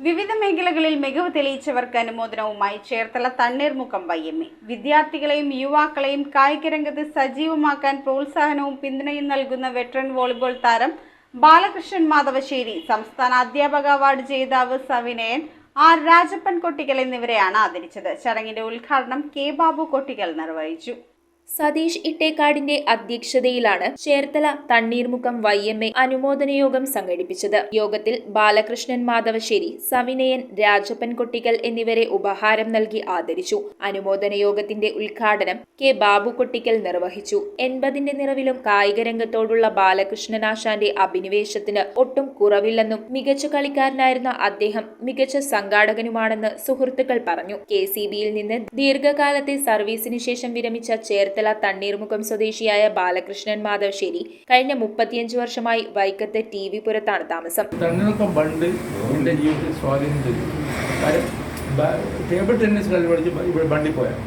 വിവിധ മേഖലകളിൽ മികവ് തെളിയിച്ചവർക്ക് അനുമോദനവുമായി ചേർത്തല തണ്ണീർമുക്കം YMA. വിദ്യാർത്ഥികളെയും യുവാക്കളെയും കായികരംഗത്ത് സജീവമാക്കാൻ പ്രോത്സാഹനവും പിന്തുണയും നൽകുന്ന വെറ്ററൻ വോളിബോൾ താരം ബാലകൃഷ്ണൻ മാധവശ്ശേരി, സംസ്ഥാന അധ്യാപക അവാർഡ് ജേതാവ് സവിനയൻ, രാജപ്പൻ കൊട്ടിക്കൽ എന്നിവരെയാണ് ആദരിച്ചത്. ചടങ്ങിന്റെ ഉദ്ഘാടനം കെ ബാബു കൊട്ടിക്കൽ നിർവഹിച്ചു. സതീഷ് ഇട്ടേക്കാടിന്റെ അധ്യക്ഷതയിലാണ് ചേർത്തല തണ്ണീർമുക്കം YMA അനുമോദന യോഗം സംഘടിപ്പിച്ചത്. യോഗത്തിൽ ബാലകൃഷ്ണൻ മാധവശ്ശേരി, സവിനയൻ, രാജപ്പൻ കൊട്ടിക്കൽ എന്നിവരെ ഉപഹാരം നൽകി ആദരിച്ചു. അനുമോദന യോഗത്തിന്റെ ഉദ്ഘാടനം കെ ബാബു കൊട്ടിക്കൽ നിർവഹിച്ചു. 80ന്റെ നിറവിലും കായികരംഗത്തോടുള്ള ബാലകൃഷ്ണനാശാന്റെ അഭിനിവേശത്തിന് ഒട്ടും കുറവില്ലെന്നും മികച്ച കളിക്കാരനായിരുന്ന അദ്ദേഹം മികച്ച സംഘാടകനുമാണെന്ന് സുഹൃത്തുക്കൾ പറഞ്ഞു. KCBയിൽ നിന്ന് ദീർഘകാലത്തെ സർവീസിന് ശേഷം വിരമിച്ച ചേർത്തല തണ്ണീർമുക്കം സ്വദേശിയായ ബാലകൃഷ്ണൻ മാധവശ്ശേരി കഴിഞ്ഞ 35 വർഷമായി വൈക്കത്ത് TV പുരത്താണ് താമസം. തണ്ണീർമുക്കം ബണ്ട് എൻ്റെ ജീവിതത്തിൽ സ്വാധീനം ചെലുത്തി. ടേബിൾ ടെന്നീസ് കളി കളിച്ച് ഇവിടെ ബണ്ടിൽ പോയാൽ,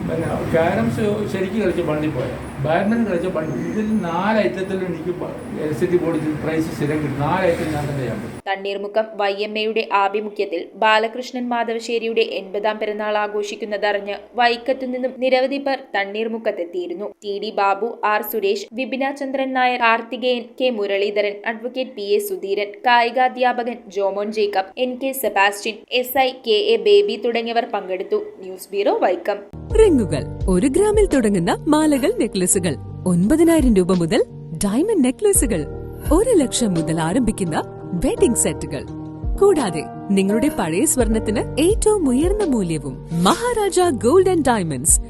പിന്നെ ക്യാരംസ് ശരിക്കും കളിച്ച് ബണ്ടിൽ പോയാൽ, ബാഡ്മിൻ്റൺ കളിച്ച ബണ്ട്, ഇതിൽ 4 ഐറ്റത്തിലും എനിക്ക് LCT ബോർഡിൽ പ്രൈസ് സ്ഥിരം കിട്ടും. 4 ഐറ്റം ഞാൻ തന്നെ ചെയ്യാൻ പറ്റും. തണ്ണീർമുക്കം YMAയുടെ ആഭിമുഖ്യത്തിൽ ബാലകൃഷ്ണൻ മാധവശ്ശേരിയുടെ 80ാം പിറന്നാൾ ആഘോഷിക്കുന്നതറിഞ്ഞ് വൈക്കത്തു നിന്നും നിരവധി പേർ തണ്ണീർമുക്കത്തെത്തിയിരുന്നു. TD Babu, R Suresh, Vipina Chandran Nair, Karthikeyan, K Muraleedharan, advocate PA Sudheeran, കായികാധ്യാപകൻ Jomon Jacob, NK Sebastian, SI KA Baby തുടങ്ങിയവർ പങ്കെടുത്തു. News bureau, Vaikom. റിങ്ങുകൾ 1 ഗ്രാമിൽ തുടങ്ങുന്ന മാലകൾ, നെക്ലസുകൾ 9,000 രൂപ മുതൽ ഡയമണ്ട് നെക്ലസുകൾ 1 ലക്ഷം മുതൽ ആരംഭിക്കുന്ന വെഡിംഗ് സെറ്റുകൾ, കൂടാതെ നിങ്ങളുടെ പഴയ സ്വർണത്തിന് ഏറ്റവും ഉയർന്ന മൂല്യവും മഹാരാജ ഗോൾഡ് ആൻഡ് ഡയമണ്ട്സ്